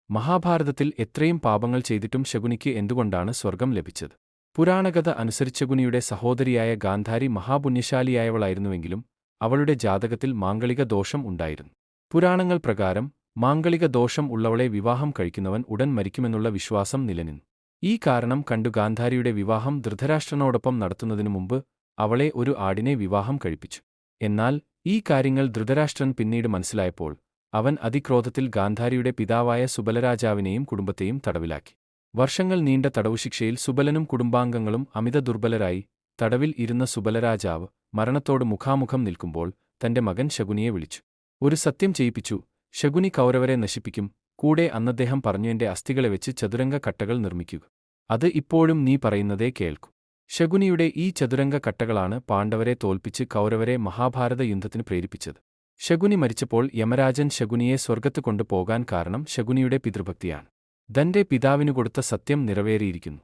മഹാഭാരതത്തിൽ എത്രയും പാപങ്ങൾ ചെയ്തിട്ടും ശകുനിക്ക് എന്തുകൊണ്ടാണ് സ്വർഗം ലഭിച്ചത്? പുരാണകഥ അനുസരിച്ച് ശകുനിയുടെ സഹോദരിയായ ഗാന്ധാരി മഹാപുണ്യശാലിയായവളായിരുന്നുവെങ്കിലും അവളുടെ ജാതകത്തിൽ മാംഗളിക ദോഷം ഉണ്ടായിരുന്നു. പുരാണങ്ങൾ പ്രകാരം മാംഗളിക ദോഷം ഉള്ളവളെ വിവാഹം കഴിക്കുന്നവൻ ഉടൻ മരിക്കുമെന്നുള്ള വിശ്വാസം നിലനിന്നു. ഈ കാരണം കണ്ടു ഗാന്ധാരിയുടെ വിവാഹം ധൃതരാഷ്ട്രനോടൊപ്പം നടത്തുന്നതിനു മുമ്പ് അവളെ ഒരു ആടിനെ വിവാഹം കഴിപ്പിച്ചു. എന്നാൽ ഈ കാര്യങ്ങൾ ധൃതരാഷ്ട്രൻ പിന്നീട് മനസ്സിലായപ്പോൾ അവൻ അതിക്രോധത്തിൽ ഗാന്ധാരിയുടെ പിതാവായ സുബലരാജാവിനെയും കുടുംബത്തെയും തടവിലാക്കി. വർഷങ്ങൾ നീണ്ട തടവുശിക്ഷയിൽ സുബലനും കുടുംബാംഗങ്ങളും അമിത ദുർബലരായി. തടവിൽ ഇരുന്ന സുബലരാജാവ് മരണത്തോട് മുഖാമുഖം നിൽക്കുമ്പോൾ തന്റെ മകൻ ശകുനിയെ വിളിച്ചു. ഒരു സത്യം ചെയ്യിപ്പിച്ചു. ശകുനി കൗരവരെ നശിപ്പിക്കും. കൂടെ അന്നദ്ദേഹം പറഞ്ഞു, എന്റെ അസ്ഥികളെ വെച്ച് ചതുരംഗ കട്ടകൾ നിർമ്മിക്കുക. അത് ഇപ്പോഴും നീ പറയുന്നതേ കേൾക്കൂ. ശകുനിയുടെ ഈ ചതുരംഗ കട്ടകളാണ് പാണ്ഡവരെ തോൽപ്പിച്ച് കൗരവരെ മഹാഭാരത യുദ്ധത്തിന് പ്രേരിപ്പിച്ചത്. ശകുനി മരിച്ചപ്പോൾ യമരാജൻ ശകുനിയെ സ്വർഗത്ത് കൊണ്ടുപോകാൻ കാരണം ശകുനിയുടെ പിതൃഭക്തിയാണ്. തന്റെ പിതാവിനു കൊടുത്ത സത്യം നിറവേറിയിരിക്കുന്നു.